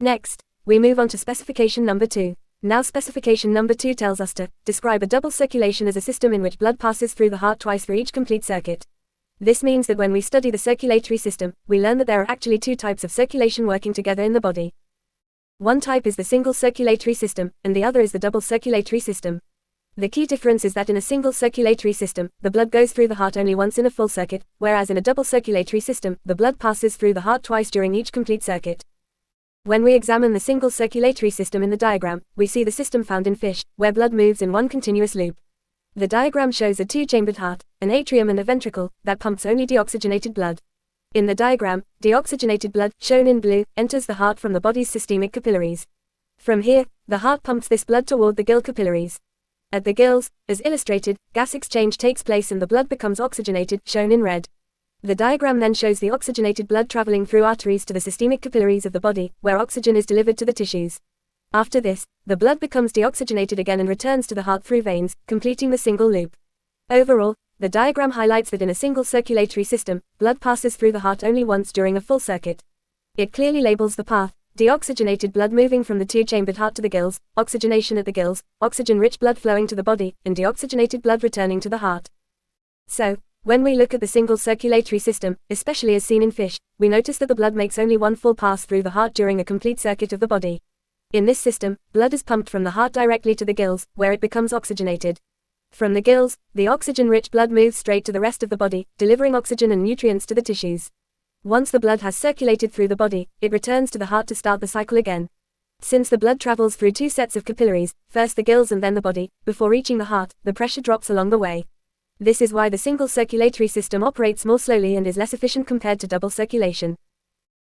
Next, we move on to specification number 2. Now specification number 2 tells us to describe a double circulation as a system in which blood passes through the heart twice for each complete circuit. This means that when we study the circulatory system, we learn that there are actually two types of circulation working together in the body. One type is the single circulatory system, and the other is the double circulatory system. The key difference is that in a single circulatory system, the blood goes through the heart only once in a full circuit, whereas in a double circulatory system, the blood passes through the heart twice during each complete circuit. When we examine the single circulatory system in the diagram, we see the system found in fish, where blood moves in one continuous loop. The diagram shows a two-chambered heart, an atrium and a ventricle, that pumps only deoxygenated blood. In the diagram, deoxygenated blood, shown in blue, enters the heart from the body's systemic capillaries. From here, the heart pumps this blood toward the gill capillaries. At the gills, as illustrated, gas exchange takes place and the blood becomes oxygenated, shown in red. The diagram then shows the oxygenated blood traveling through arteries to the systemic capillaries of the body, where oxygen is delivered to the tissues. After this, the blood becomes deoxygenated again and returns to the heart through veins, completing the single loop. Overall, the diagram highlights that in a single circulatory system, blood passes through the heart only once during a full circuit. It clearly labels the path: deoxygenated blood moving from the two-chambered heart to the gills, oxygenation at the gills, oxygen-rich blood flowing to the body, and deoxygenated blood returning to the heart. So, when we look at the single circulatory system, especially as seen in fish, we notice that the blood makes only one full pass through the heart during a complete circuit of the body. In this system, blood is pumped from the heart directly to the gills, where it becomes oxygenated. From the gills, the oxygen-rich blood moves straight to the rest of the body, delivering oxygen and nutrients to the tissues. Once the blood has circulated through the body, it returns to the heart to start the cycle again. Since the blood travels through two sets of capillaries, first the gills and then the body, before reaching the heart, the pressure drops along the way. This is why the single circulatory system operates more slowly and is less efficient compared to double circulation.